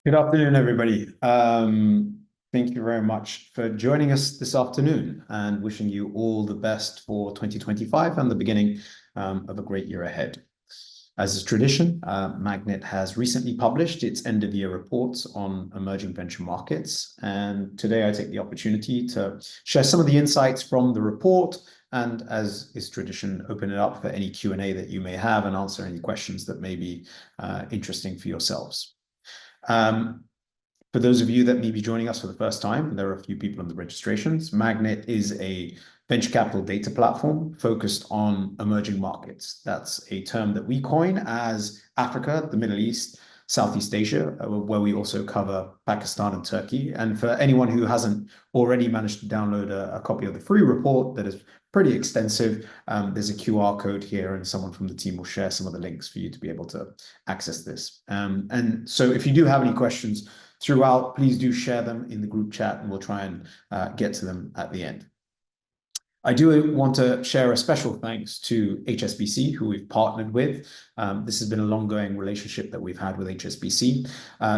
Good afternoon, everybody. Thank you very much for joining us this afternoon and wishing you all the best for 2025 and the beginning of a great year ahead. As is tradition, MAGNiTT has recently published its end-of-year reports on emerging venture markets. And today I take the opportunity to share some of the insights from the report and, as is tradition, open it up for any Q&A that you may have and answer any questions that may be interesting for yourselves. For those of you that may be joining us for the first time, there are a few people in the registrations. MAGNiTT is a venture capital data platform focused on emerging markets. That's a term that we coin as Africa, the Middle East, Southeast Asia, where we also cover Pakistan and Turkey. And for anyone who hasn't already managed to download a copy of the free report that is pretty extensive, there's a QR code here and someone from the team will share some of the links for you to be able to access this. And so if you do have any questions throughout, please do share them in the group chat and we'll try and get to them at the end. I do want to share a special thanks to HSBC, who we've partnered with. This has been a long-going relationship that we've had with HSBC.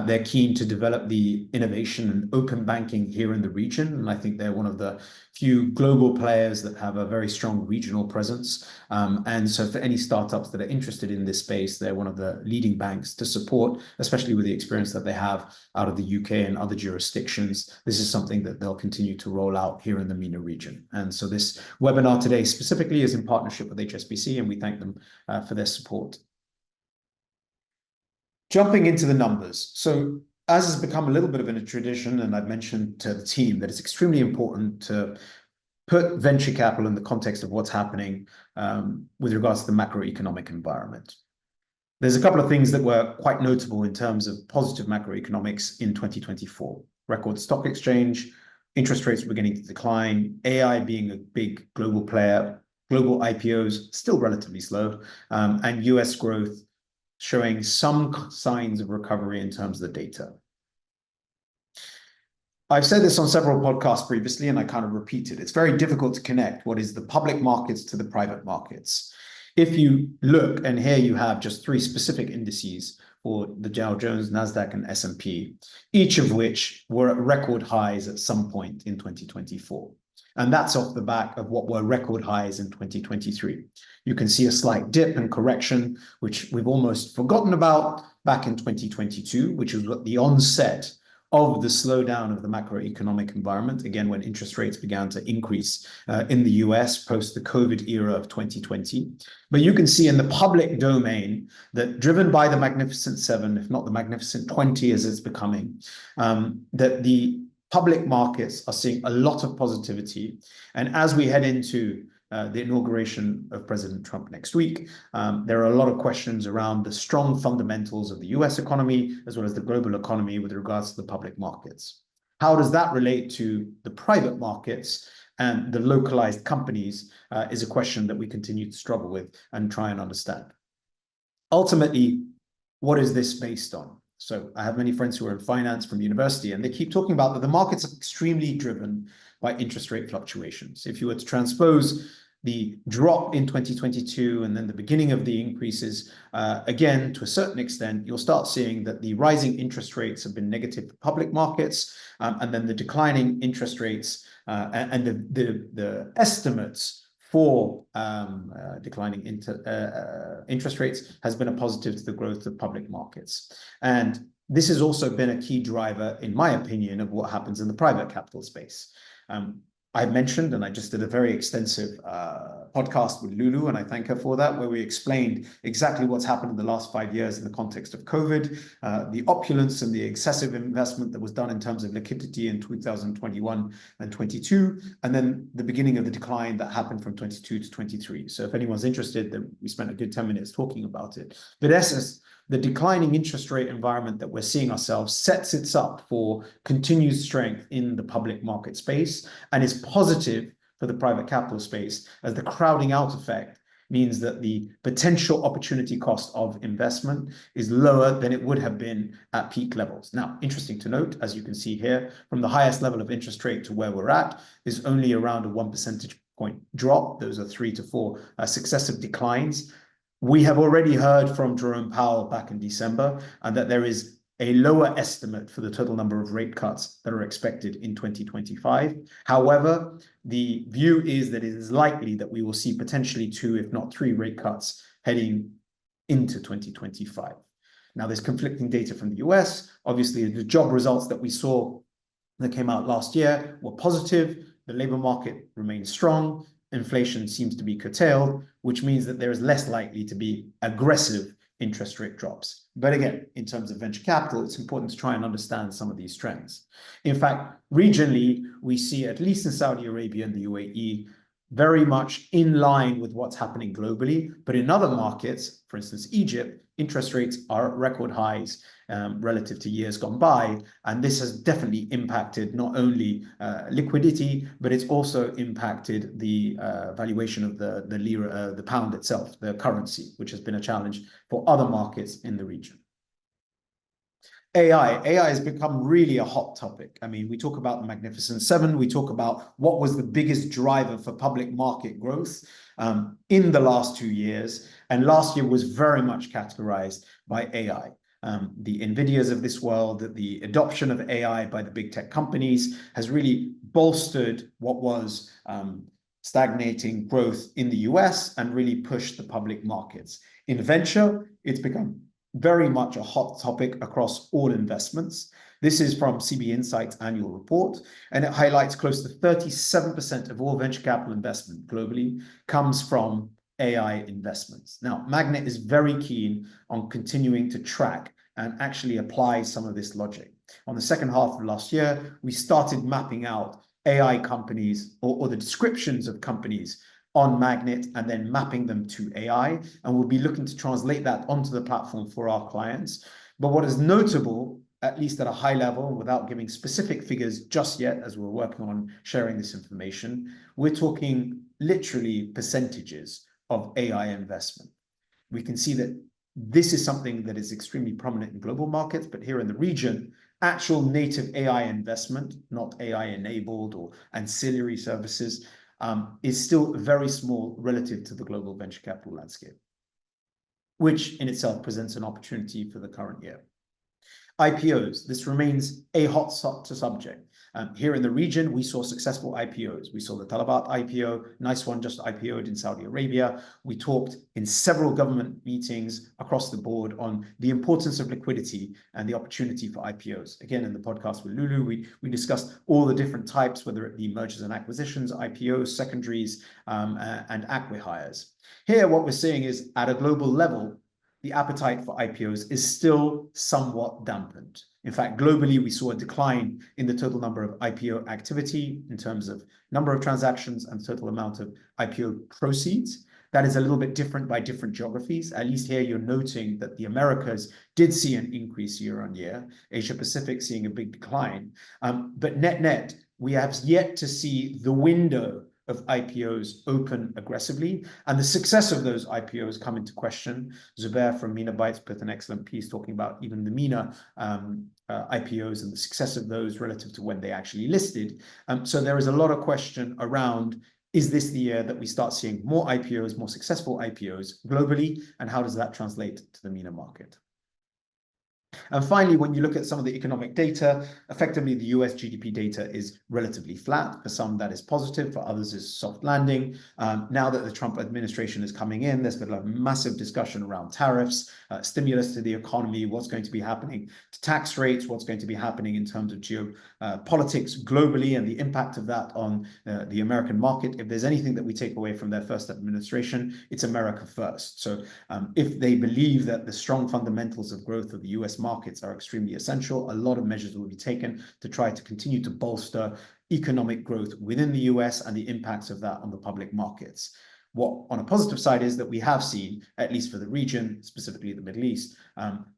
They're keen to develop the innovation and open banking here in the region, and I think they're one of the few global players that have a very strong regional presence. And so for any startups that are interested in this space, they're one of the leading banks to support, especially with the experience that they have out of the UK and other jurisdictions. This is something that they'll continue to roll out here in the MENA region. And so this webinar today specifically is in partnership with HSBC, and we thank them for their support. Jumping into the numbers. So as has become a little bit of a tradition, and I've mentioned to the team that it's extremely important to put venture capital in the context of what's happening with regards to the macroeconomic environment. There's a couple of things that were quite notable in terms of positive macroeconomics in 2024. Record stock exchange, interest rates beginning to decline, AI being a big global player, global IPOs still relatively slow, and US growth showing some signs of recovery in terms of the data. I've said this on several podcasts previously, and I kind of repeat it. It's very difficult to connect what is the public markets to the private markets. If you look, and here you have just three specific indices for the Dow Jones, NASDAQ, and S&P, each of which were at record highs at some point in 2024. And that's off the back of what were record highs in 2023. You can see a slight dip and correction, which we've almost forgotten about back in 2022, which was the onset of the slowdown of the macroeconomic environment, again, when interest rates began to increase in the US post the COVID era of 2020. But you can see in the public domain that, driven by the Magnificent Seven, if not the Magnificent 20 as it's becoming, that the public markets are seeing a lot of positivity. And as we head into the inauguration of President Trump next week, there are a lot of questions around the strong fundamentals of the US economy, as well as the global economy with regards to the public markets. How does that relate to the private markets and the localized companies is a question that we continue to struggle with and try and understand. Ultimately, what is this based on? So I have many friends who are in finance from university, and they keep talking about that the markets are extremely driven by interest rate fluctuations. If you were to transpose the drop in 2022 and then the beginning of the increases, again, to a certain extent, you'll start seeing that the rising interest rates have been negative for public markets, and then the declining interest rates and the estimates for declining interest rates has been a positive to the growth of public markets. And this has also been a key driver, in my opinion, of what happens in the private capital space. I mentioned, and I just did a very extensive podcast with Lulu, and I thank her for that, where we explained exactly what's happened in the last 5 years in the context of COVID, the opulence and the excessive investment that was done in terms of liquidity in 2021 and 22, and then the beginning of the decline that happened from 22 to 23. So if anyone's interested, then we spent a good 10 minutes talking about it. But essence, the declining interest rate environment that we're seeing ourselves sets it up for continued strength in the public market space and is positive for the private capital space, as the crowding out effect means that the potential opportunity cost of investment is lower than it would have been at peak levels. Now, interesting to note, as you can see here, from the highest level of interest rate to where we're at is only around a 1 percentage point drop. Those are 3 to 4 successive declines. We have already heard from Jerome Powell back in December that there is a lower estimate for the total number of rate cuts that are expected in 2025. However, the view is that it is likely that we will see potentially 2, if not 3 rate cuts heading into 2025. Now, there's conflicting data from the US. Obviously, the job results that we saw that came out last year were positive. The labor market remains strong. Inflation seems to be curtailed, which means that there is less likely to be aggressive interest rate drops. But again, in terms of venture capital, it's important to try and understand some of these trends. In fact, regionally, we see, at least in Saudi Arabia and the UAE, very much in line with what's happening globally. But in other markets, for instance, Egypt, interest rates are at record highs relative to years gone by. And this has definitely impacted not only liquidity, but it's also impacted the valuation of the lira, the pound itself, the currency, which has been a challenge for other markets in the region. AI has become really a hot topic. I mean, we talk about the Magnificent Seven. We talk about what was the biggest driver for public market growth in the last 2 years. And last year was very much categorized by AI. The NVIDIAs of this world, the adoption of AI by the big tech companies has really bolstered what was stagnating growth in the US and really pushed the public markets. In venture, it's become very much a hot topic across all investments. This is from CB Insight's annual report, and it highlights close to 37% of all venture capital investment globally comes from AI investments. Now, MAGNiTT is very keen on continuing to track and actually apply some of this logic. On the second half of last year, we started mapping out AI companies or the descriptions of companies on MAGNiTT and then mapping them to AI. And we'll be looking to translate that onto the platform for our clients. But what is notable, at least at a high level, without giving specific figures just yet, as we're working on sharing this information, we're talking literally percentages of AI investment. We can see that this is something that is extremely prominent in global markets, but here in the region, actual native AI investment, not AI enabled or ancillary services, is still very small relative to the global venture capital landscape, which in itself presents an opportunity for the current year. IPOs, this remains a hot subject. Here in the region, we saw successful IPOs. We saw the Talabat IPO, nice one, just IPO'd in Saudi Arabia. We talked in several government meetings across the board on the importance of liquidity and the opportunity for IPOs. Again, in the podcast with Lulu, we discussed all the different types, whether it be mergers and acquisitions, IPOs, secondaries, and acqui-hires. Here, what we're seeing is at a global level, the appetite for IPOs is still somewhat dampened. In fact, globally, we saw a decline in the total number of IPO activity in terms of number of transactions and total amount of IPO proceeds. That is a little bit different by different geographies. At least here, you're noting that the Americas did see an increase year on year, Asia Pacific seeing a big decline. But net, we have yet to see the window of IPOs open aggressively, and the success of those IPOs come into question. Zubair from MENA Bytes put an excellent piece talking about even the MENA IPOs and the success of those relative to when they actually listed. So there is a lot of question around, is this the year that we start seeing more IPOs, more successful IPOs globally, and how does that translate to the MENA market? And finally, when you look at some of the economic data, effectively the US GDP data is relatively flat. For some, that is positive. For others, is soft landing. Now that the Trump administration is coming in, there's been a massive discussion around tariffs, stimulus to the economy, what's going to be happening to tax rates, what's going to be happening in terms of geopolitics globally, and the impact of that on the American market. If there's anything that we take away from their first administration, it's America first. So if they believe that the strong fundamentals of growth of the US markets are extremely essential, a lot of measures will be taken to try to continue to bolster economic growth within the US and the impacts of that on the public markets. What on a positive side is that we have seen, at least for the region, specifically the Middle East,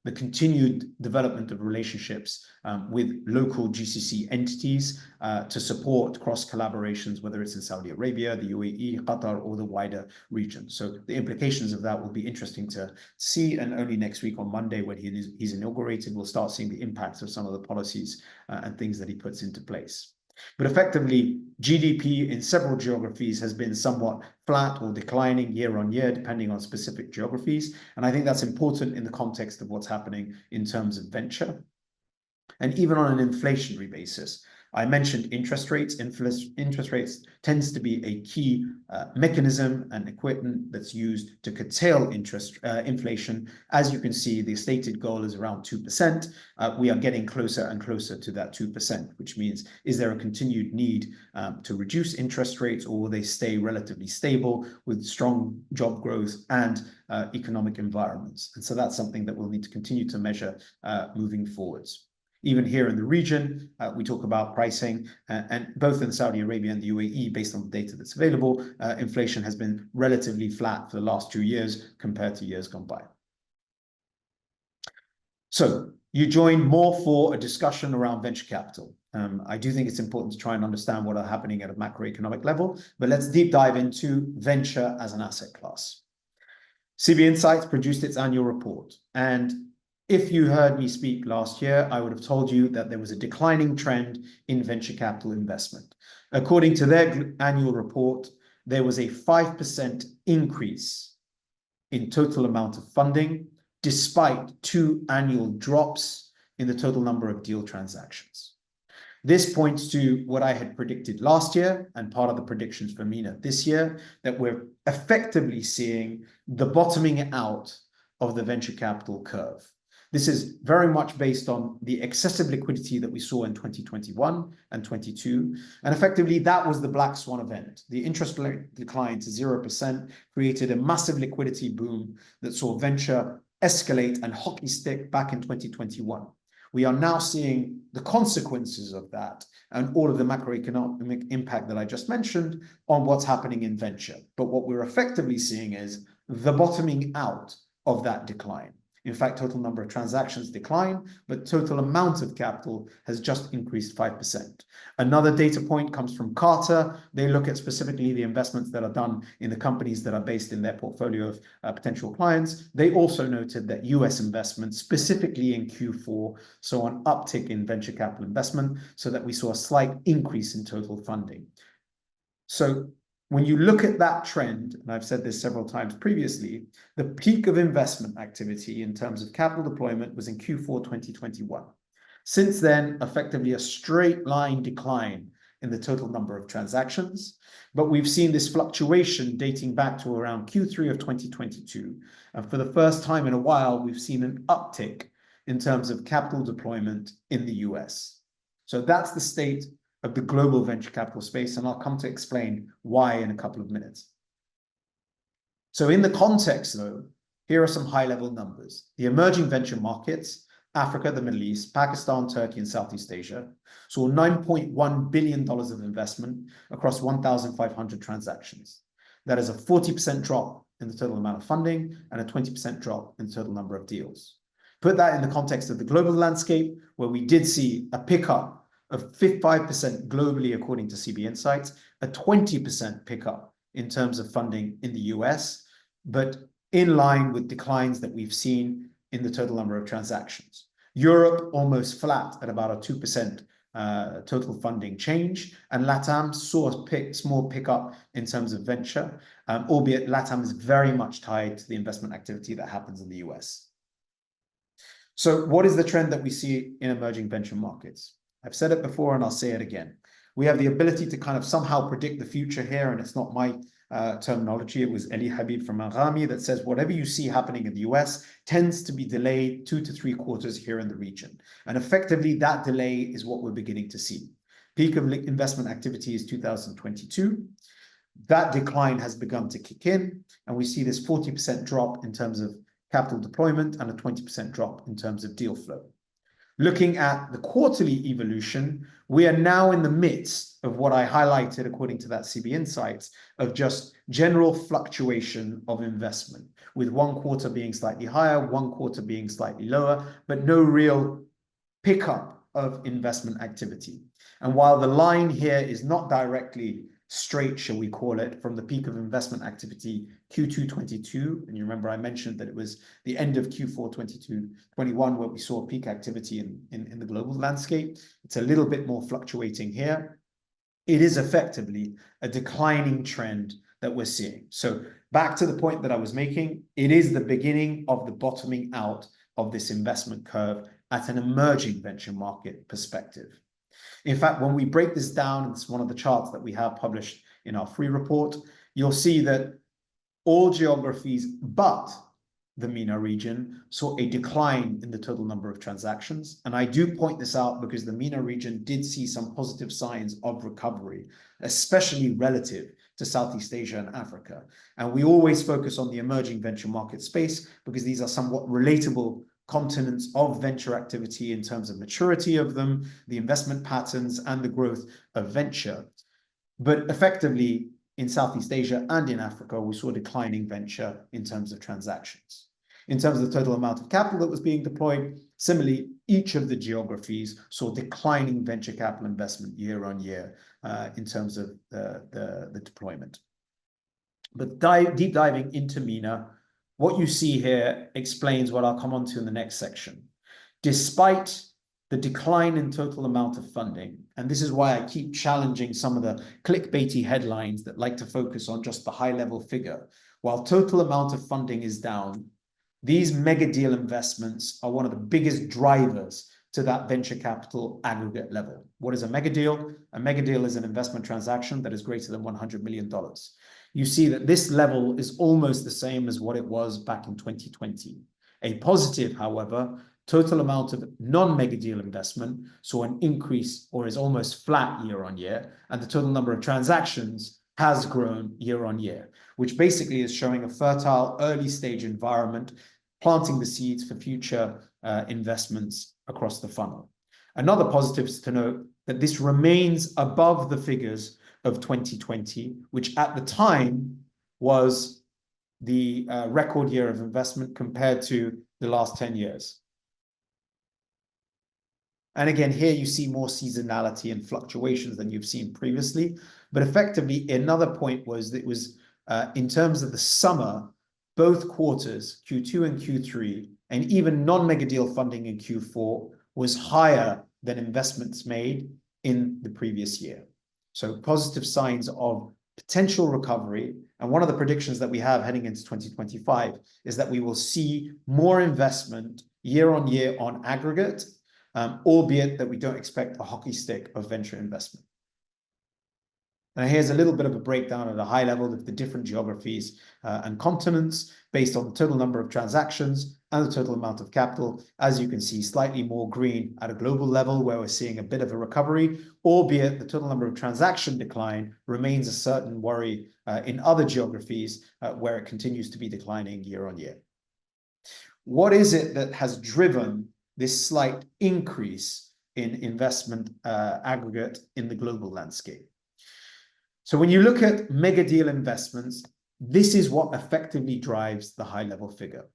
the continued development of relationships with local GCC entities to support cross collaborations, whether it's in Saudi Arabia, the UAE, Qatar, or the wider region. So the implications of that will be interesting to see. And only next week on Monday, when he's inaugurated, we'll start seeing the impacts of some of the policies and things that he puts into place. But effectively, GDP in several geographies has been somewhat flat or declining year on year, depending on specific geographies. And I think that's important in the context of what's happening in terms of venture. And even on an inflationary basis, I mentioned interest rates. Interest rates tends to be a key mechanism and equipment that's used to curtail inflation. As you can see, the stated goal is around 2%. We are getting closer and closer to that 2%, which means, is there a continued need to reduce interest rates, or will they stay relatively stable with strong job growth and economic environments? And so that's something that we'll need to continue to measure moving forwards. Even here in the region, we talk about pricing, and both in Saudi Arabia and the UAE, based on the data that's available, inflation has been relatively flat for the last 2 years compared to years gone by. So you join more for a discussion around venture capital. I do think it's important to try and understand what are happening at a macroeconomic level, but let's deep dive into venture as an asset class. CB Insights produced its annual report, and if you heard me speak last year, I would have told you that there was a declining trend in venture capital investment. According to their annual report, there was a 5% increase in total amount of funding, despite 2 annual drops in the total number of deal transactions. This points to what I had predicted last year, and part of the predictions for MENA this year, that we're effectively seeing the bottoming out of the venture capital curve. This is very much based on the excessive liquidity that we saw in 2021 and 22. And effectively, that was the black swan event. The interest rate decline to 0% created a massive liquidity boom that saw venture escalate and hockey stick back in 2021. We are now seeing the consequences of that and all of the macroeconomic impact that I just mentioned on what's happening in venture. But what we're effectively seeing is the bottoming out of that decline. In fact, total number of transactions decline, but total amount of capital has just increased 5%. Another data point comes from Carter. They look at specifically the investments that are done in the companies that are based in their portfolio of potential clients. They also noted that US investment, specifically in Q4, saw an uptick in venture capital investment, so that we saw a slight increase in total funding. So when you look at that trend, and I've said this several times previously, the peak of investment activity in terms of capital deployment was in Q4 2021. Since then, effectively a straight line decline in the total number of transactions, but we've seen this fluctuation dating back to around Q3 of 2022. And for the first time in a while, we've seen an uptick in terms of capital deployment in the US. So that's the state of the global venture capital space, and I'll come to explain why in a couple of minutes. So in the context, though, here are some high-level numbers. The emerging venture markets, Africa, the Middle East, Pakistan, Turkey, and Southeast Asia, saw $9.1 billion of investment across 1,500 transactions. That is a 40% drop in the total amount of funding and a 20% drop in the total number of deals. Put that in the context of the global landscape, where we did see a pickup of 5% globally, according to CB Insights, a 20% pickup in terms of funding in the US, but in line with declines that we've seen in the total number of transactions. Europe almost flat at about a 2% total funding change, and LATAM saw a small pickup in terms of venture, albeit LATAM is very much tied to the investment activity that happens in the US. So what is the trend that we see in emerging venture markets? I've said it before and I'll say it again. We have the ability to kind of somehow predict the future here, and it's not my terminology. It was Eli Habib from Al-Ghami that says whatever you see happening in the US tends to be delayed 2 to 3 quarters here in the region. And effectively, that delay is what we're beginning to see. Peak of investment activity is 2022. That decline has begun to kick in, and we see this 40% drop in terms of capital deployment and a 20% drop in terms of deal flow. Looking at the quarterly evolution, we are now in the midst of what I highlighted, according to that CB Insights, of just general fluctuation of investment, with one quarter being slightly higher, one quarter being slightly lower, but no real pickup of investment activity. And while the line here is not directly straight, shall we call it, from the peak of investment activity Q2 22, and you remember I mentioned that it was the end of Q4 21 where we saw peak activity in the global landscape. It's a little bit more fluctuating here. It is effectively a declining trend that we're seeing. So back to the point that I was making, it is the beginning of the bottoming out of this investment curve at an emerging venture market perspective. In fact, when we break this down, it's one of the charts that we have published in our free report, you'll see that all geographies but the MENA region saw a decline in the total number of transactions. And I do point this out because the MENA region did see some positive signs of recovery, especially relative to Southeast Asia and Africa. And we always focus on the emerging venture market space because these are somewhat relatable continents of venture activity in terms of maturity of them, the investment patterns, and the growth of venture. But effectively, in Southeast Asia and in Africa, we saw declining venture in terms of transactions. In terms of the total amount of capital that was being deployed, similarly, each of the geographies saw declining venture capital investment year on year in terms of the deployment. But deep diving into MENA, what you see here explains what I'll come on to in the next section. Despite the decline in total amount of funding, and this is why I keep challenging some of the clickbaity headlines that like to focus on just the high-level figure. While total amount of funding is down, these mega deal investments are one of the biggest drivers to that venture capital aggregate level. What is a mega deal? A mega deal is an investment transaction that is greater than $100 million. You see that this level is almost the same as what it was back in 2020. A positive, however, total amount of non-mega deal investment saw an increase or is almost flat year on year, and the total number of transactions has grown year on year, which basically is showing a fertile early stage environment, planting the seeds for future investments across the funnel. Another positive is to note that this remains above the figures of 2020, which at the time was the record year of investment compared to the last 10 years. And again, here you see more seasonality and fluctuations than you've seen previously. But effectively, another point was that it was in terms of the summer, both quarters, Q2 and Q3, and even non-mega deal funding in Q4 was higher than investments made in the previous year. So positive signs of potential recovery. And one of the predictions that we have heading into 2025 is that we will see more investment year on year on aggregate, albeit that we don't expect a hockey stick of venture investment. Now, here's a little bit of a breakdown at a high level of the different geographies and continents based on the total number of transactions and the total amount of capital. As you can see, slightly more green at a global level where we're seeing a bit of a recovery, albeit the total number of transaction decline remains a certain worry in other geographies where it continues to be declining year on year. What is it that has driven this slight increase in investment aggregate in the global landscape? So when you look at mega deal investments, this is what effectively drives the high level figure.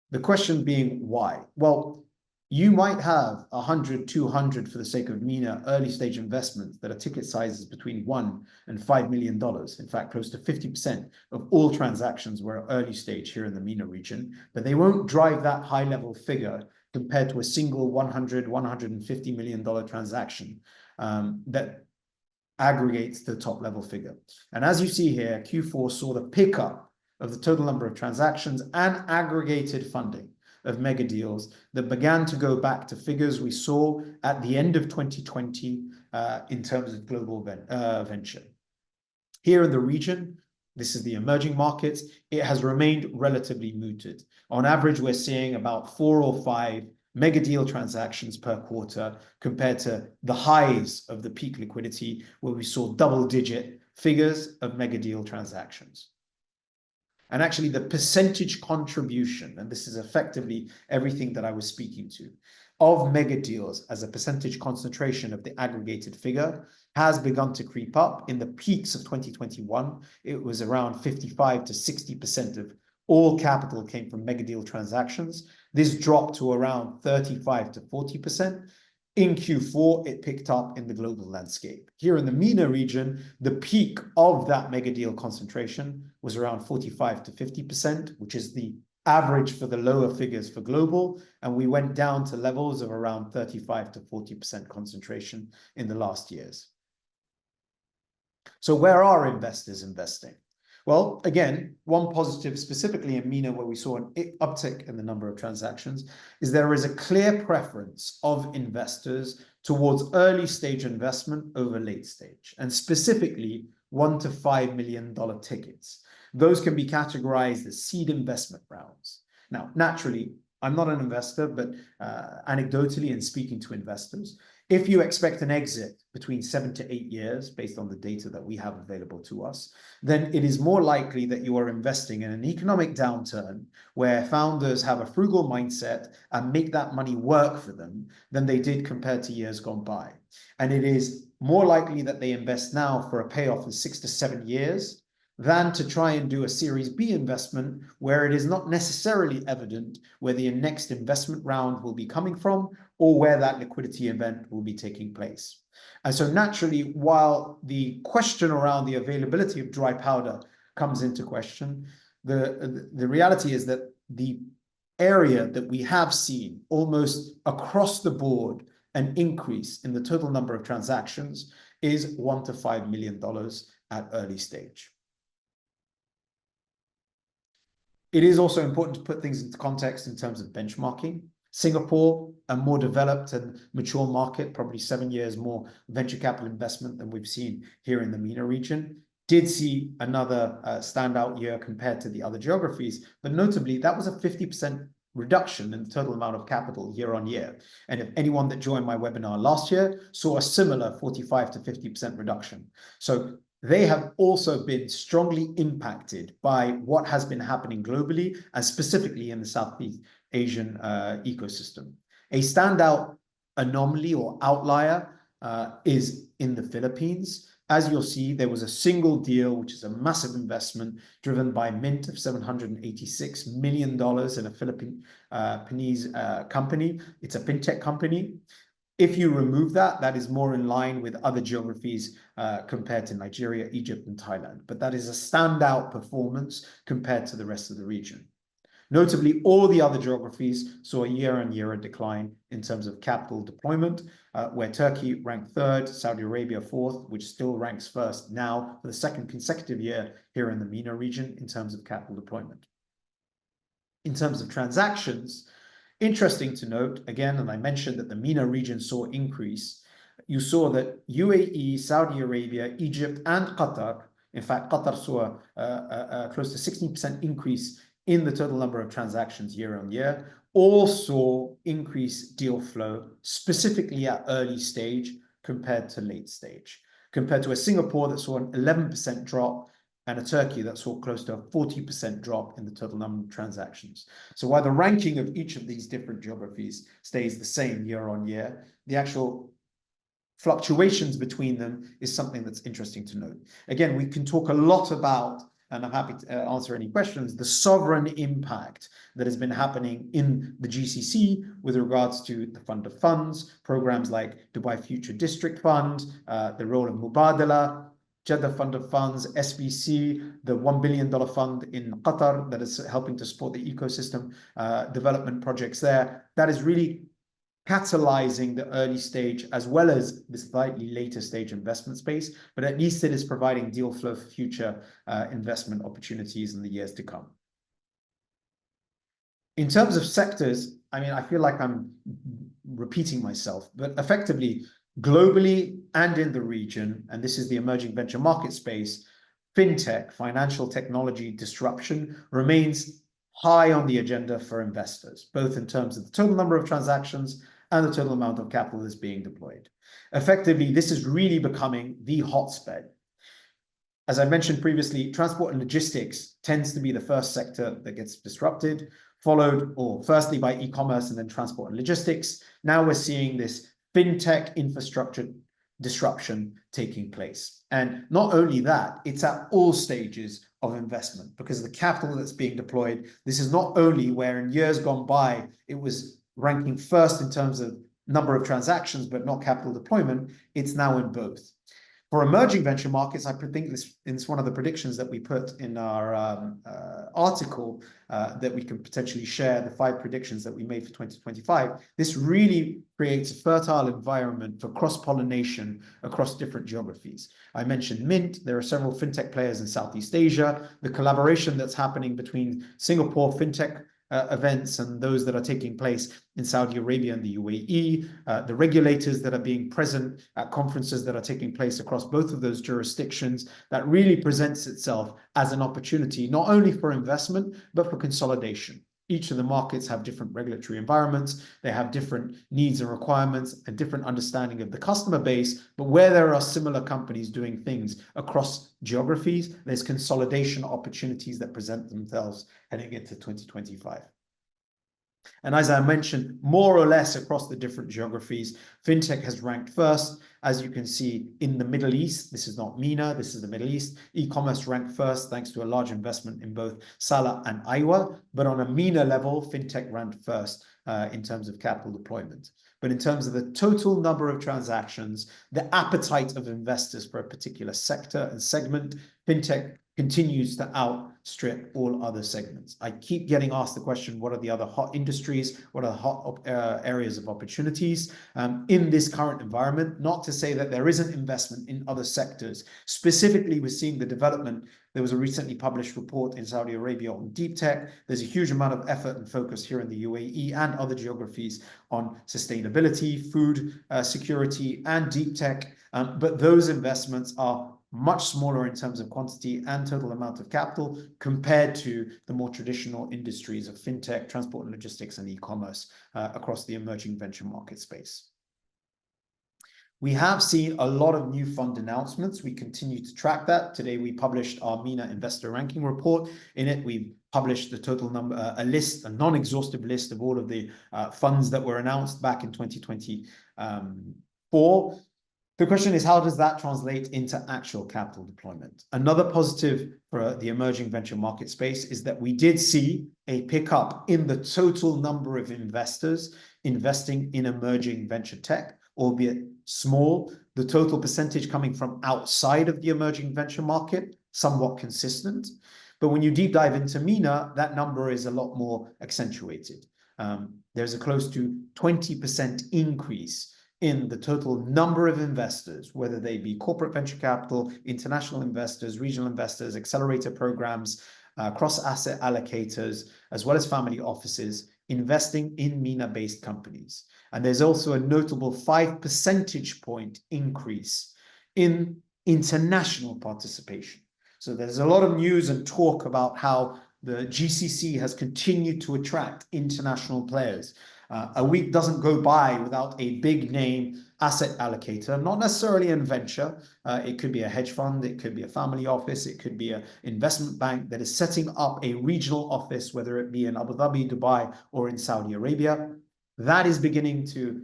The question being why? Well, you might have 100, 200 for the sake of MENA early stage investments that are ticket sizes between $1 and $5 million. In fact, close to 50% of all transactions were early stage here in the MENA region, but they won't drive that high level figure compared to a single $100, $150 million transaction that aggregates the top level figure. And as you see here, Q4 saw the pickup of the total number of transactions and aggregated funding of mega deals that began to go back to figures we saw at the end of 2020 in terms of global venture. Here in the region, this is the emerging markets, it has remained relatively muted. On average, we're seeing about 4 or 5 mega deal transactions per quarter compared to the highs of the peak liquidity where we saw double-digit figures of mega deal transactions. And actually the percentage contribution, and this is effectively everything that I was speaking to, of mega deals as a percentage concentration of the aggregated figure has begun to creep up. In the peaks of 2021, it was around 55 to 60% of all capital came from mega deal transactions. This dropped to around 35 to 40%. In Q4, it picked up in the global landscape. Here in the MENA region, the peak of that mega deal concentration was around 45 to 50%, which is the average for the lower figures for global. And we went down to levels of around 35 to 40% concentration in the last years. So where are investors investing? Well, again, one positive specifically in MENA where we saw an uptick in the number of transactions is there is a clear preference of investors towards early stage investment over late stage, and specifically $1 to $5 million tickets. Those can be categorized as seed investment rounds. Now, naturally, I'm not an investor, but anecdotally in speaking to investors, if you expect an exit between 7 to 8 years, based on the data that we have available to us, then it is more likely that you are investing in an economic downturn where founders have a frugal mindset and make that money work for them than they did compared to years gone by. And it is more likely that they invest now for a payoff of 6 to 7 years than to try and do a Series B investment where it is not necessarily evident where the next investment round will be coming from or where that liquidity event will be taking place. And so naturally, while the question around the availability of dry powder comes into question, the reality is that the area that we have seen almost across the board an increase in the total number of transactions is $1 to $5 million at early stage. It is also important to put things into context in terms of benchmarking. Singapore, a more developed and mature market, probably 7 years more venture capital investment than we've seen here in the MENA region, did see another standout year compared to the other geographies. But notably, that was a 50% reduction in the total amount of capital year on year. And if anyone that joined my webinar last year saw a similar 45 to 50% reduction. So they have also been strongly impacted by what has been happening globally and specifically in the Southeast Asian ecosystem. A standout anomaly or outlier is in the Philippines. As you'll see, there was a single deal, which is a massive investment driven by MAGNiTT of $786 million in a Philippines company. It's a fintech company. If you remove that, that is more in line with other geographies compared to Nigeria, Egypt, and Thailand. But that is a standout performance compared to the rest of the region. Notably, all the other geographies saw a year-on-year decline in terms of capital deployment, where Turkey ranked third, Saudi Arabia fourth, which still ranks first now for the second consecutive year here in the MENA region in terms of capital deployment. In terms of transactions, interesting to note, again, and I mentioned that the MENA region saw increase, you saw that UAE, Saudi Arabia, Egypt, and Qatar, in fact, Qatar saw a close to 16% increase in the total number of transactions year on year, all saw increased deal flow, specifically at early stage compared to late stage, compared to a Singapore that saw an 11% drop and a Turkey that saw close to a 40% drop in the total number of transactions. So while the ranking of each of these different geographies stays the same year on year, the actual fluctuations between them is something that's interesting to note. Again, we can talk a lot about, and I'm happy to answer any questions, the sovereign impact that has been happening in the GCC with regards to the fund of funds, programs like Dubai Future District Fund, the role of Mubadala, Jeddah Fund of Funds, SBC, the $1 billion fund in Qatar that is helping to support the ecosystem development projects there. That is really catalyzing the early stage as well as the slightly later stage investment space, but at least it is providing deal flow for future investment opportunities in the years to come. In terms of sectors, I mean, I feel like I'm repeating myself, but effectively, globally and in the region, and this is the emerging venture market space, fintech, financial technology disruption remains high on the agenda for investors, both in terms of the total number of transactions and the total amount of capital that's being deployed. Effectively, this is really becoming the hotspot. As I mentioned previously, transport and logistics tends to be the first sector that gets disrupted, followed, or firstly by e-commerce and then transport and logistics. Now we're seeing this fintech infrastructure disruption taking place. And not only that, it's at all stages of investment because the capital that's being deployed, this is not only where in years gone by, it was ranking first in terms of number of transactions, but not capital deployment, it's now in both. For emerging venture markets, I think it's one of the predictions that we put in our article that we can potentially share, the 5 predictions that we made for 2025. This really creates a fertile environment for cross-pollination across different geographies. I mentioned Mint. There are several fintech players in Southeast Asia. The collaboration that's happening between Singapore fintech events and those that are taking place in Saudi Arabia and the UAE, the regulators that are being present at conferences that are taking place across both of those jurisdictions, that really presents itself as an opportunity, not only for investment, but for consolidation. Each of the markets have different regulatory environments. They have different needs and requirements, a different understanding of the customer base. But where there are similar companies doing things across geographies, there's consolidation opportunities that present themselves heading into 2025. And as I mentioned, more or less across the different geographies, fintech has ranked first. As you can see in the Middle East, this is not MENA, this is the Middle East. E-commerce ranked first thanks to a large investment in both Salah and Aiwa. But on a MENA level, fintech ranked first in terms of capital deployment. But in terms of the total number of transactions, the appetite of investors for a particular sector and segment, fintech continues to outstrip all other segments. I keep getting asked the question, what are the other hot industries? What are the hot areas of opportunities in this current environment? Not to say that there isn't investment in other sectors. Specifically, we're seeing the development. There was a recently published report in Saudi Arabia on deep tech. There's a huge amount of effort and focus here in the UAE and other geographies on sustainability, food security, and deep tech. But those investments are much smaller in terms of quantity and total amount of capital compared to the more traditional industries of fintech, transport and logistics, and e-commerce across the emerging venture market space. We have seen a lot of new fund announcements. We continue to track that. Today, we published our MENA investor ranking report. In it, we've published the total number, a non-exhaustive list of all of the funds that were announced back in 2024. The question is, how does that translate into actual capital deployment? Another positive for the emerging venture market space is that we did see a pickup in the total number of investors investing in emerging venture tech, albeit small. The total percentage coming from outside of the emerging venture market, somewhat consistent. But when you deep dive into MENA, that number is a lot more accentuated. There's a close to 20% increase in the total number of investors, whether they be corporate venture capital, international investors, regional investors, accelerator programs, cross-asset allocators, as well as family offices investing in MENA-based companies. And there's also a notable 5 percentage point increase in international participation. So there's a lot of news and talk about how the GCC has continued to attract international players. A week doesn't go by without a big name asset allocator, not necessarily in venture. It could be a hedge fund, it could be a family office, it could be an investment bank that is setting up a regional office, whether it be in Abu Dhabi, Dubai, or in Saudi Arabia. That is beginning to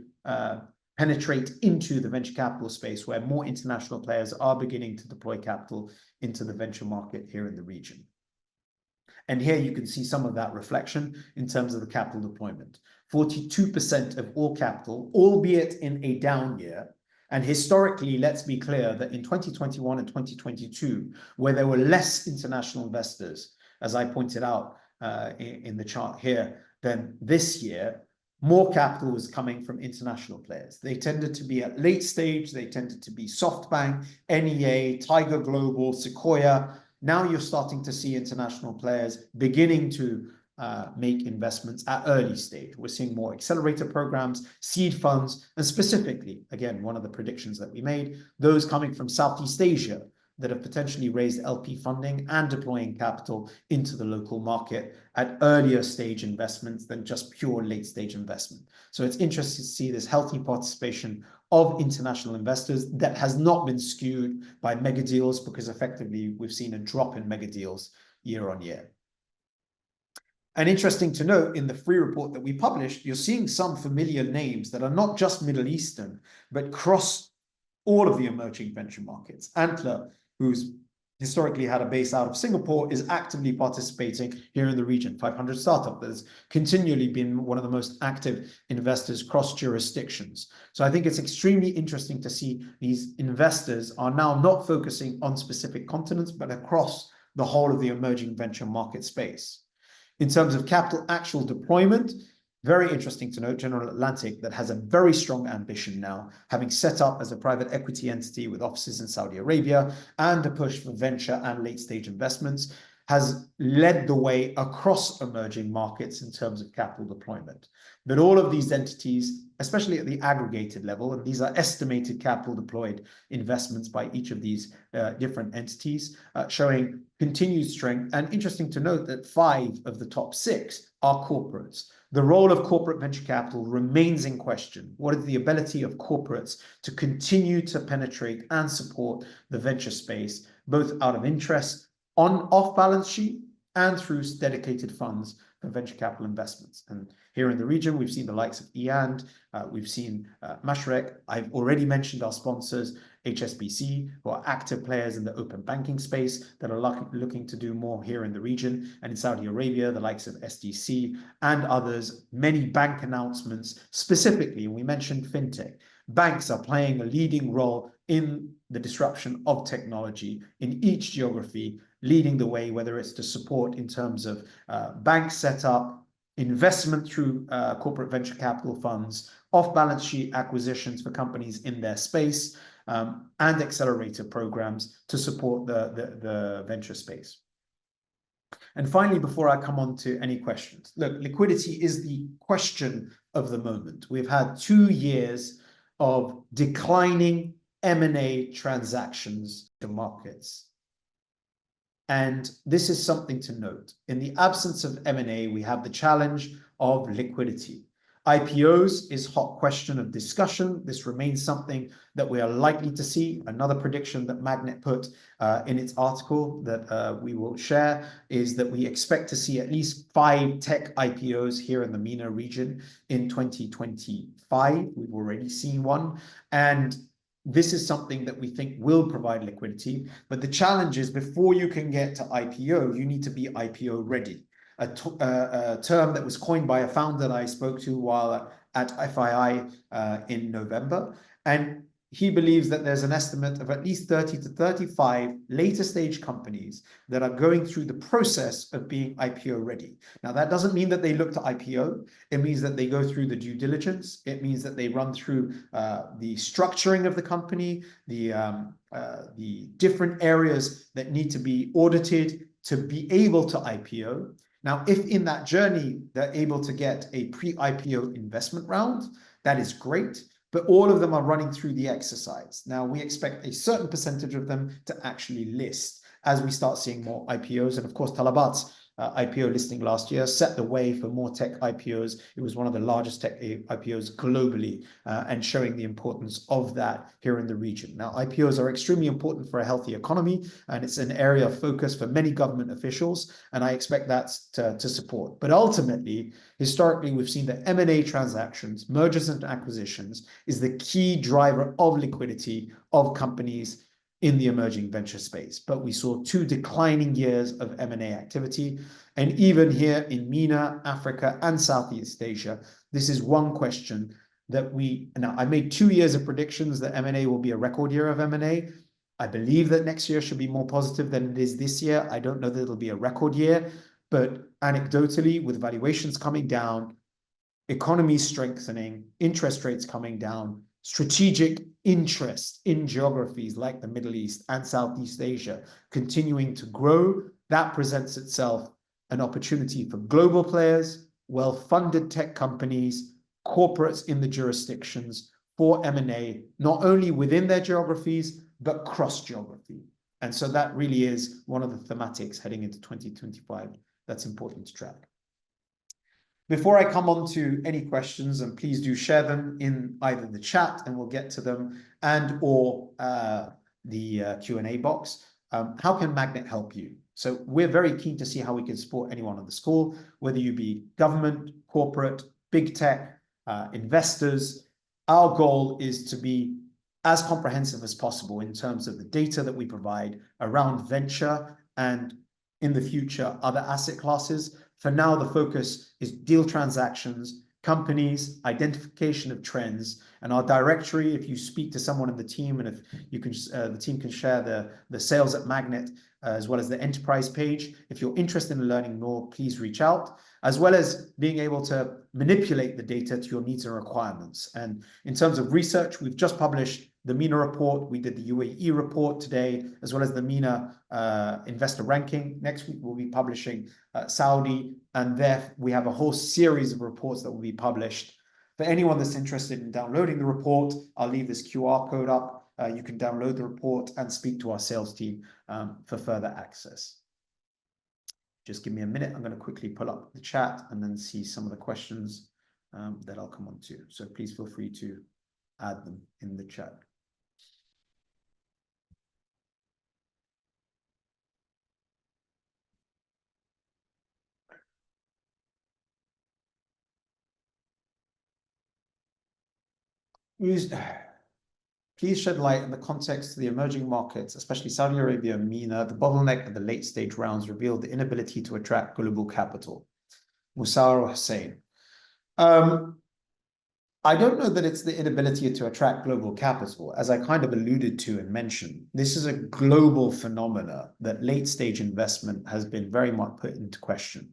penetrate into the venture capital space, where more international players are beginning to deploy capital into the venture market here in the region. And here you can see some of that reflection in terms of the capital deployment. 42% of all capital, albeit in a down year. And historically, let's be clear that in 2021 and 2022, where there were less international investors, as I pointed out in the chart here, than this year, more capital was coming from international players. They tended to be at late stage. They tended to be SoftBank, NEA, Tiger Global, Sequoia. Now you're starting to see international players beginning to make investments at early stage. We're seeing more accelerator programs, seed funds, and specifically, again, one of the predictions that we made, those coming from Southeast Asia that have potentially raised LP funding and deploying capital into the local market at earlier stage investments than just pure late stage investment. So it's interesting to see this healthy participation of international investors that has not been skewed by mega deals, because effectively we've seen a drop in mega deals year on year. And interesting to note, in the free report that we published, you're seeing some familiar names that are not just Middle Eastern, but cross all of the emerging venture markets. Antler, who's historically had a base out of Singapore, is actively participating here in the region. 500 Startup has continually been one of the most active investors cross jurisdictions. So I think it's extremely interesting to see these investors are now not focusing on specific continents, but across the whole of the emerging venture market space. In terms of capital actual deployment, very interesting to note, General Atlantic, that has a very strong ambition now, having set up as a private equity entity with offices in Saudi Arabia and a push for venture and late-stage investments, has led the way across emerging markets in terms of capital deployment. But all of these entities, especially at the aggregated level, and these are estimated capital deployed investments by each of these different entities, showing continued strength. And interesting to note that 5 of the top 6 are corporates. The role of corporate venture capital remains in question. What is the ability of corporates to continue to penetrate and support the venture space, both out of interest on off-balance sheet and through dedicated funds for venture capital investments? And here in the region, we've seen the likes of EAND, we've seen Mashrek. I've already mentioned our sponsors, HSBC, who are active players in the open banking space that are looking to do more here in the region. And in Saudi Arabia, the likes of SDC and others, many bank announcements specifically. We mentioned fintech. Banks are playing a leading role in the disruption of technology in each geography, leading the way, whether it's to support in terms of bank setup, investment through corporate venture capital funds, off-balance sheet acquisitions for companies in their space, and accelerator programs to support the venture space. And finally, before I come on to any questions, look, liquidity is the question of the moment. We've had 2 years of declining M&A transactions to markets. And this is something to note. In the absence of M&A, we have the challenge of liquidity. IPOs is hot question of discussion. This remains something that we are likely to see. Another prediction that MAGNiTT put in its article that we will share is that we expect to see at least 5 tech IPOs here in the MENA region in 2025. We've already seen one. And this is something that we think will provide liquidity. But the challenge is before you can get to IPO, you need to be IPO ready. A term that was coined by a founder that I spoke to while at FII in November. And he believes that there's an estimate of at least 30 to 35 later stage companies that are going through the process of being IPO ready. Now, that doesn't mean that they look to IPO. It means that they go through the due diligence. It means that they run through the structuring of the company, the different areas that need to be audited to be able to IPO. Now, if in that journey, they're able to get a pre-IPO investment round, that is great, but all of them are running through the exercise. Now, we expect a certain percentage of them to actually list as we start seeing more IPOs. And of course, Talabat's IPO listing last year set the way for more tech IPOs. It was one of the largest tech IPOs globally and showing the importance of that here in the region. Now, IPOs are extremely important for a healthy economy, and it's an area of focus for many government officials, and I expect that to support. But ultimately, historically, we've seen that M&A transactions, mergers and acquisitions, is the key driver of liquidity of companies in the emerging venture space. But we saw 2 declining years of M&A activity. And even here in MENA, Africa, and Southeast Asia, this is one question that now I made 2 years of predictions that M&A will be a record year of M&A. I believe that next year should be more positive than it is this year. I don't know that it'll be a record year, but anecdotally, with valuations coming down, economies strengthening, interest rates coming down, strategic interest in geographies like the Middle East and Southeast Asia continuing to grow, that presents itself an opportunity for global players, well-funded tech companies, corporates in the jurisdictions for M&A, not only within their geographies, but cross-geography. And so that really is one of the thematics heading into 2025 that's important to track. Before I come on to any questions, and please do share them in either the chat and we'll get to them, and or the Q&A box. How can MAGNiTT help you? So we're very keen to see how we can support anyone on the call, whether you be government, corporate, big tech, investors. Our goal is to be as comprehensive as possible in terms of the data that we provide around venture and, in the future, other asset classes. For now, the focus is deal transactions, companies, identification of trends, and our directory. If you speak to someone in the team, and if you can, the team can share the sales at MAGNiTT, as well as the enterprise page. If you're interested in learning more, please reach out, as well as being able to manipulate the data to your needs and requirements. And in terms of research, we've just published the MENA report. We did the UAE report today, as well as the MENA investor ranking. Next week, we'll be publishing Saudi, and there we have a whole series of reports that will be published. For anyone that's interested in downloading the report, I'll leave this QR code up. You can download the report and speak to our sales team for further access. Just give me a minute. I'm going to quickly pull up the chat and then see some of the questions that I'll come on to. So please feel free to add them in the chat. Please shed light on the context of the emerging markets, especially Saudi Arabia and MENA. The bottleneck at the late stage rounds revealed the inability to attract global capital. Musar Hussain. I don't know that it's the inability to attract global capital. As I kind of alluded to and mentioned, this is a global phenomena that late stage investment has been very much put into question.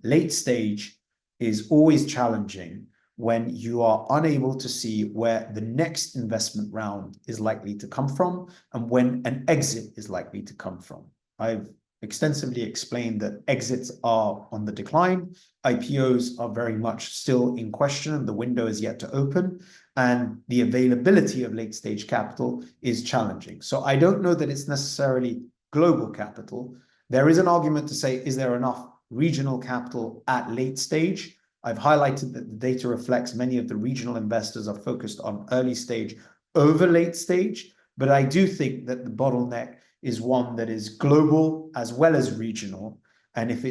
Late stage is always challenging when you are unable to see where the next investment round is likely to come from and when an exit is likely to come from. I've extensively explained that exits are on the decline, IPOs are very much still in question, the window is yet to open, and the availability of late stage capital is challenging. So I don't know that it's necessarily global capital. There is an argument to say, is there enough regional capital at late stage? I've highlighted that the data reflects many of the regional investors are focused on early stage over late stage, but I do think that the bottleneck is one that is global as well as regional. And if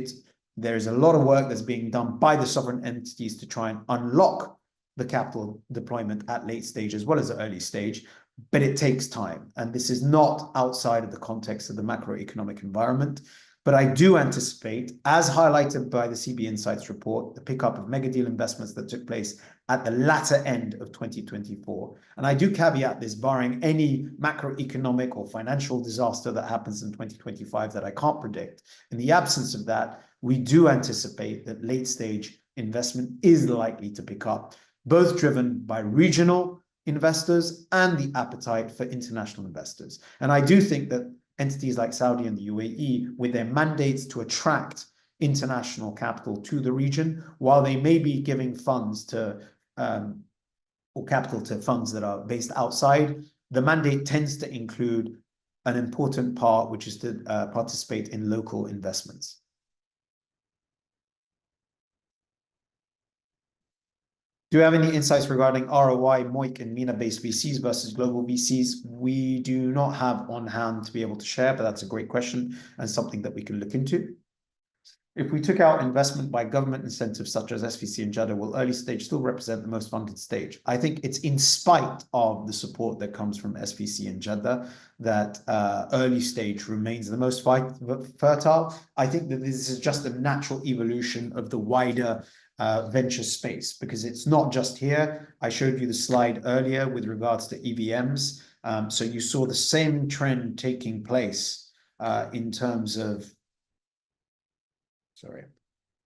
there's a lot of work that's being done by the sovereign entities to try and unlock the capital deployment at late stage as well as early stage, but it takes time. And this is not outside of the context of the macroeconomic environment. But I do anticipate, as highlighted by the CB Insights report, the pickup of mega deal investments that took place at the latter end of 2024. And I do caveat this, barring any macroeconomic or financial disaster that happens in 2025 that I can't predict. In the absence of that, we do anticipate that late stage investment is likely to pick up, both driven by regional investors and the appetite for international investors. And I do think that entities like Saudi and the UAE, with their mandates to attract international capital to the region, while they may be giving funds to or capital to funds that are based outside, the mandate tends to include an important part, which is to participate in local investments. Do you have any insights regarding ROI, MOIC, and MENA-based VCs versus global VCs? We do not have on hand to be able to share, but that's a great question and something that we can look into. If we took out investment by government incentives such as SVC and Jeddah, will early stage still represent the most funded stage? I think it's in spite of the support that comes from SVC and Jeddah that early stage remains the most fertile. I think that this is just a natural evolution of the wider venture space, because it's not just here. I showed you the slide earlier with regards to EVMs. So you saw the same trend taking place in terms of,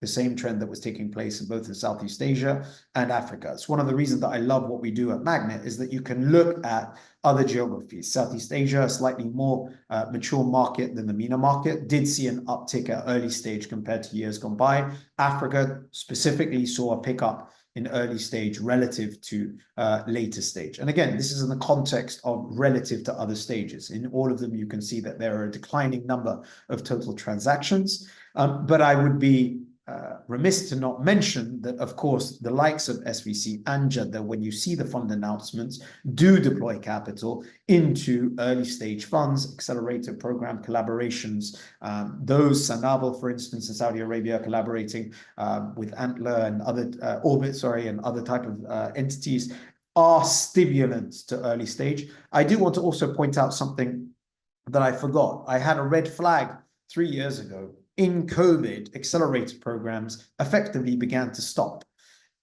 the same trend that was taking place in both in Southeast Asia and Africa. It's one of the reasons that I love what we do at MAGNiTT, is that you can look at other geographies. Southeast Asia, a slightly more mature market than the MENA market, did see an uptick at early stage compared to years gone by. Africa specifically saw a pickup in early stage relative to later stage. And again, this is in the context of relative to other stages. In all of them, you can see that there are a declining number of total transactions. But I would be remiss to not mention that, of course, the likes of SVC and Jeddah, when you see the fund announcements, do deploy capital into early stage funds, accelerator program collaborations. Those, Sanabel, for instance, in Saudi Arabia, collaborating with Antler and other and other type of entities. are stimulants to early stage. I do want to also point out something that I forgot. I had a red flag 3 years ago. In COVID, accelerator programs effectively began to stop.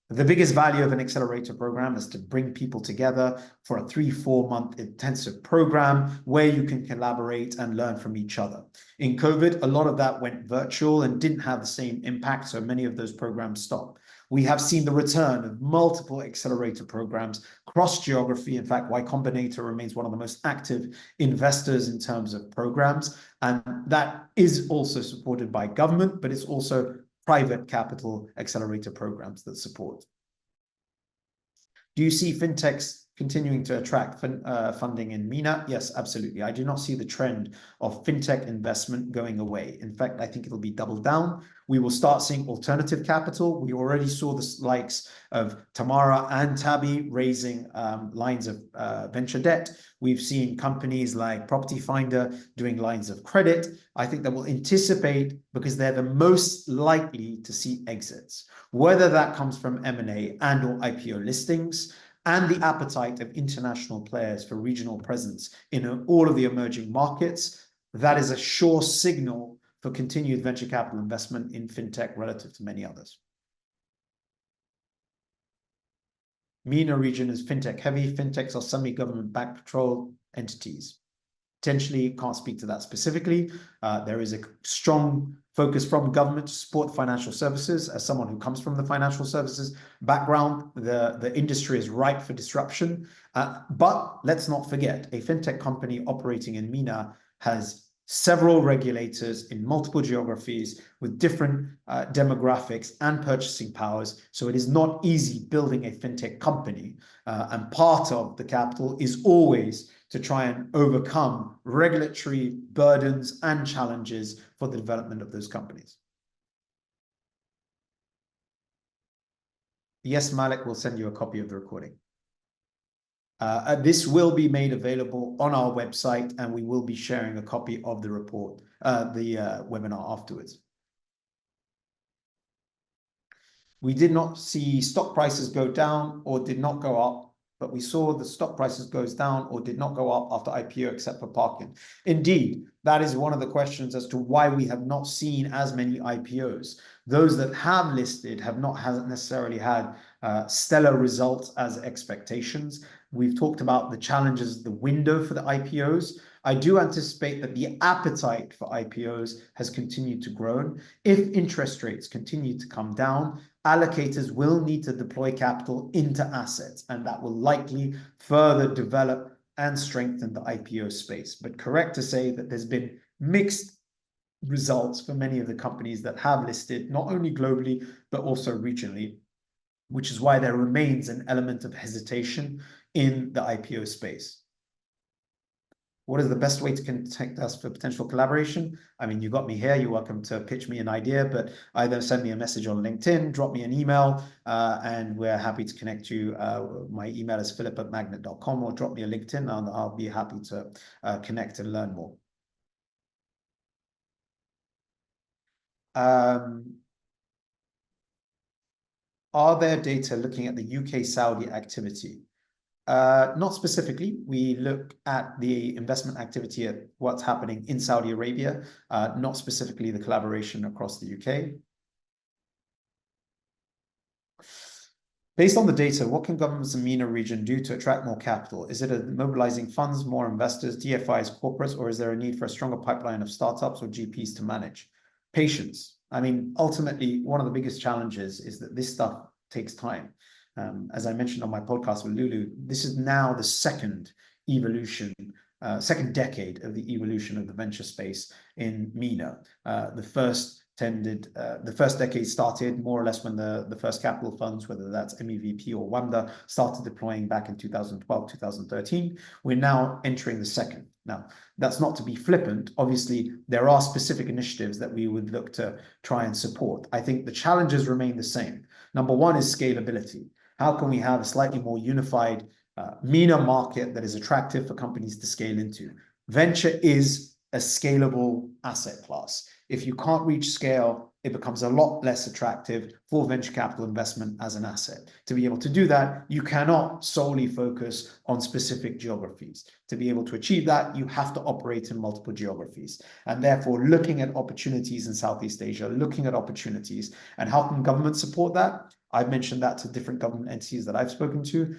The biggest value of an accelerator program is to bring people together for a 3-4 month intensive program where you can collaborate and learn from each other. In COVID, a lot of that went virtual and didn't have the same impact, so many of those programs stopped. We have seen the return of multiple accelerator programs cross geography. In fact, Y Combinator remains one of the most active investors in terms of programs, and that is also supported by government, but it's also private capital accelerator programs that support. Do you see fintechs continuing to attract funding in MENA? Yes, absolutely. I do not see the trend of fintech investment going away. In fact, I think it'll be doubled down. We will start seeing alternative capital. We already saw the likes of Tamara and Tabi raising lines of venture debt. We've seen companies like Property Finder doing lines of credit. I think that will anticipate because they're the most likely to see exits, whether that comes from M&A and or IPO listings, and the appetite of international players for regional presence in all of the emerging markets. That is a sure signal for continued venture capital investment in fintech relative to many others. MENA region is fintech heavy. Fintechs are semi-government backed controlled entities. Potentially can't speak to that specifically. There is a strong focus from government to support financial services. As someone who comes from the financial services background, the industry is ripe for disruption. But let's not forget, a fintech company operating in MENA has several regulators in multiple geographies with different demographics and purchasing powers. So it is not easy building a fintech company. And part of the capital is always to try and overcome regulatory burdens and challenges for the development of those companies. Yes, Malik will send you a copy of the recording. This will be made available on our website, and we will be sharing a copy of the report, the webinar afterwards. We did not see stock prices go down or did not go up, but we saw the stock prices goes down or did not go up after IPO except for Parkin. Indeed, that is one of the questions as to why we have not seen as many IPOs. Those that have listed hasn't necessarily had stellar results as expectations. We've talked about the challenges, the window for the IPOs. I do anticipate that the appetite for IPOs has continued to grow. If interest rates continue to come down, allocators will need to deploy capital into assets, and that will likely further develop and strengthen the IPO space. But correct to say that there's been mixed results for many of the companies that have listed, not only globally, but also regionally, which is why there remains an element of hesitation in the IPO space. What is the best way to contact us for potential collaboration? I mean, you got me here. You're welcome to pitch me an idea, but either send me a message on LinkedIn, drop me an email, and we're happy to connect you. My email is philip@magnitt.com, or drop me a LinkedIn, and I'll be happy to connect and learn more. Are there data looking at the UK-Saudi activity? Not specifically. We look at the investment activity at what's happening in Saudi Arabia, not specifically the collaboration across the UK. Based on the data, what can governments in the MENA region do to attract more capital? Is it mobilizing funds, more investors, DFIs, corporates, or is there a need for a stronger pipeline of startups or GPs to manage? Patience. I mean, ultimately, one of the biggest challenges is that this stuff takes time. As I mentioned on my podcast with Lulu, this is now the second decade of the evolution of the venture space in MENA. The first decade started more or less when the first capital funds, whether that's MEVP or WAMDA, started deploying back in 2012, 2013. We're now entering the second. Now, that's not to be flippant. Obviously, there are specific initiatives that we would look to try and support. I think the challenges remain the same. Number one is scalability. How can we have a slightly more unified MENA market that is attractive for companies to scale into? Venture is a scalable asset class. If you can't reach scale, it becomes a lot less attractive for venture capital investment as an asset. To be able to do that, you cannot solely focus on specific geographies. To be able to achieve that, you have to operate in multiple geographies. And therefore, looking at opportunities in Southeast Asia, looking at opportunities, and how can government support that? I've mentioned that to different government entities that I've spoken to.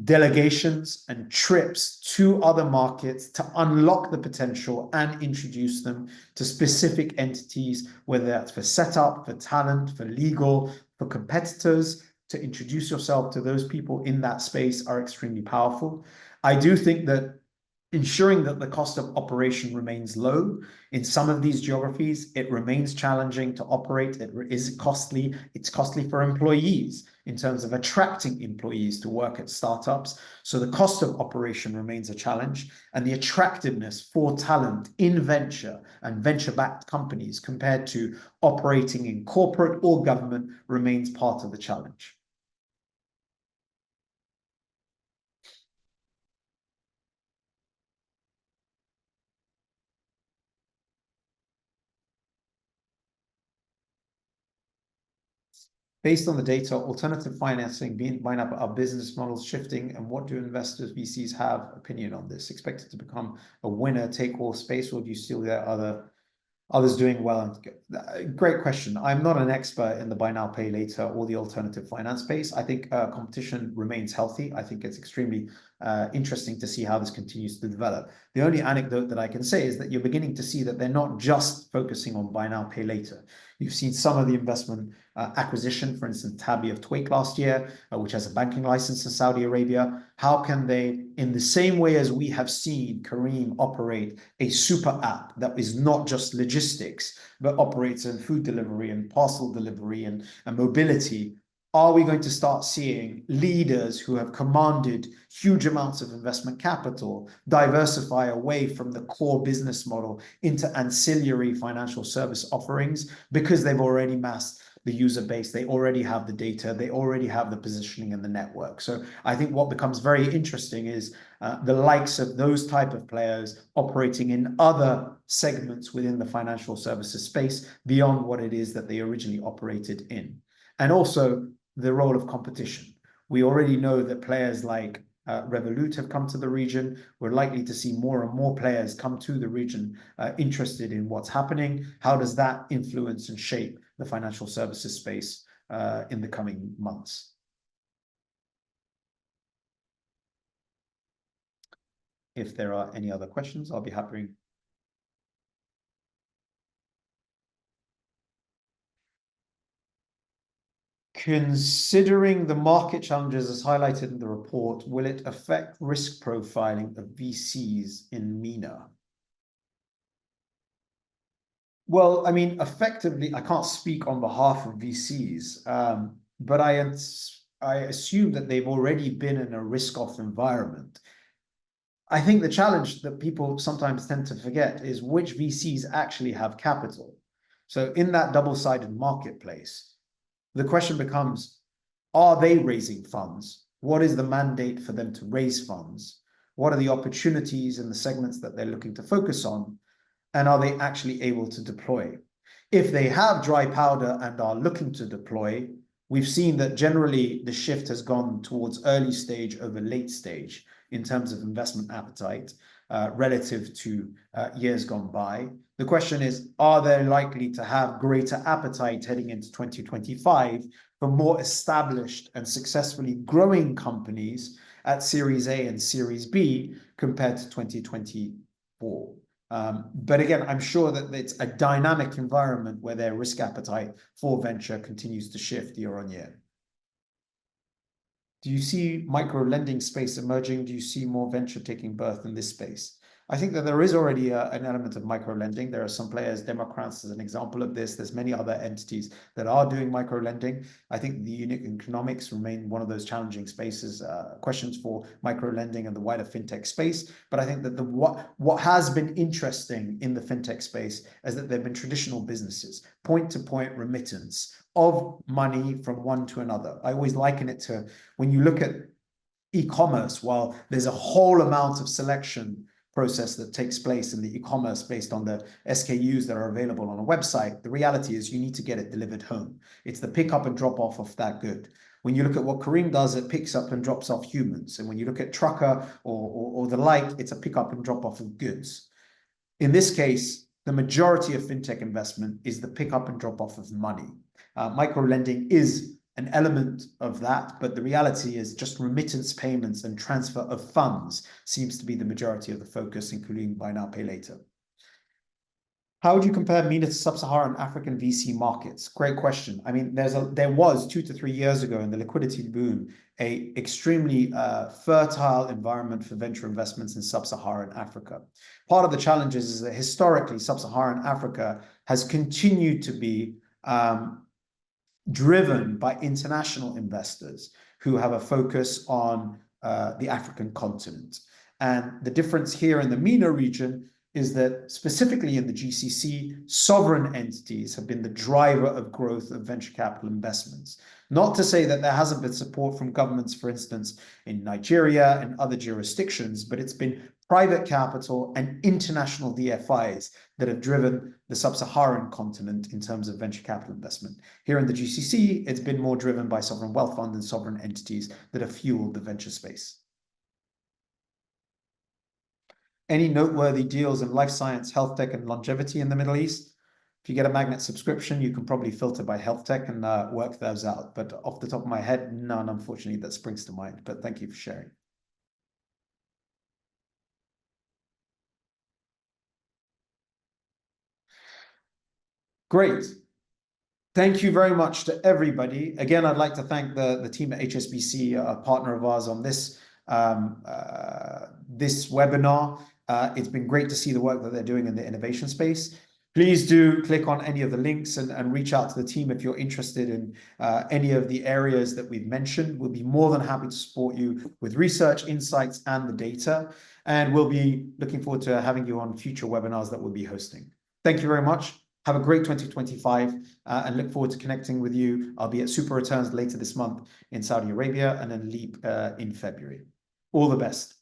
Delegations and trips to other markets to unlock the potential and introduce them to specific entities, whether that's for setup, for talent, for legal, for competitors. To introduce yourself to those people in that space are extremely powerful. I do think that ensuring that the cost of operation remains low. In some of these geographies, it remains challenging to operate. It is costly. It's costly for employees in terms of attracting employees to work at startups. So the cost of operation remains a challenge, and the attractiveness for talent in venture and venture-backed companies compared to operating in corporate or government remains part of the challenge. Based on the data, alternative financing being lined up, are business models shifting, and what do investors, VCs have opinion on this? Expected to become a winner take all space, or do you still get others doing well? Great question. I'm not an expert in the buy now, pay later or the alternative finance space. I think competition remains healthy. I think it's extremely interesting to see how this continues to develop. The only anecdote that I can say is that you're beginning to see that they're not just focusing on buy now, pay later. You've seen some of the investment acquisition, for instance, Tabby of Twake last year, which has a banking license in Saudi Arabia. How can they, in the same way as we have seen Careem operate a super app that is not just logistics, but operates in food delivery and parcel delivery and mobility, are we going to start seeing leaders who have commanded huge amounts of investment capital diversify away from the core business model into ancillary financial service offerings because they've already massed the user base, they already have the data, they already have the positioning in the network? So I think what becomes very interesting is the likes of those type of players operating in other segments within the financial services space beyond what it is that they originally operated in. And also the role of competition. We already know that players like Revolut have come to the region. We're likely to see more and more players come to the region interested in what's happening. How does that influence and shape the financial services space in the coming months? If there are any other questions, I'll be happy. Considering the market challenges as highlighted in the report, will it affect risk profiling of VCs in MENA? Well, I mean, effectively, I can't speak on behalf of VCs, but I assume that they've already been in a risk-off environment. I think the challenge that people sometimes tend to forget is which VCs actually have capital. So in that double-sided marketplace, the question becomes, are they raising funds? What is the mandate for them to raise funds? What are the opportunities in the segments that they're looking to focus on? And are they actually able to deploy? If they have dry powder and are looking to deploy, we've seen that generally the shift has gone towards early stage over late stage in terms of investment appetite relative to years gone by. The question is, are they likely to have greater appetite heading into 2025 for more established and successfully growing companies at Series A and Series B compared to 2024? But again, I'm sure that it's a dynamic environment where their risk appetite for venture continues to shift year on year. Do you see micro lending space emerging? Do you see more venture taking birth in this space? I think that there is already an element of micro lending. There are some players, Democrats as an example of this. There's many other entities that are doing micro lending. I think the unit economics remain one of those challenging spaces, questions for micro lending and the wider fintech space. But I think that what has been interesting in the fintech space is that there have been traditional businesses, point-to-point remittance of money from one to another. I always liken it to when you look at e-commerce, while there's a whole amount of selection process that takes place in the e-commerce based on the SKUs that are available on a website. The reality is you need to get it delivered home. It's the pick up and drop off of that good. When you look at what Kareem does, it picks up and drops off humans. And when you look at Trucker or the like, it's a pick up and drop off of goods. In this case, the majority of fintech investment is the pick up and drop off of money. Micro lending is an element of that, but the reality is just remittance payments and transfer of funds seems to be the majority of the focus, including buy now, pay later. How would you compare MENA to sub-Saharan African VC markets? Great question. I mean, there was 2 to 3 years ago in the liquidity boom, a extremely fertile environment for venture investments in sub-Saharan Africa. Part of the challenges is that historically sub-Saharan Africa has continued to be driven by international investors who have a focus on the African continent. And the difference here in the MENA region is that specifically in the GCC, sovereign entities have been the driver of growth of venture capital investments. Not to say that there hasn't been support from governments, for instance, in Nigeria and other jurisdictions, but it's been private capital and international DFIs that have driven the sub-Saharan continent in terms of venture capital investment. Here in the GCC, it's been more driven by sovereign wealth fund and sovereign entities that have fueled the venture space. Any noteworthy deals in life science, health tech, and longevity in the Middle East? If you get a MAGNiTT subscription, you can probably filter by health tech and work those out. But off the top of my head, none, unfortunately, that springs to mind. But thank you for sharing. Great. Thank you very much to everybody. Again, I'd like to thank the team at HSBC, a partner of ours on this, this webinar. It's been great to see the work that they're doing in the innovation space. Please do click on any of the links and reach out to the team if you're interested in any of the areas that we've mentioned. We'll be more than happy to support you with research, insights, and the data. And we'll be looking forward to having you on future webinars that we'll be hosting. Thank you very much. Have a great 2025 and look forward to connecting with you. I'll be at Super Returns later this month in Saudi Arabia and then Leap in February. All the best.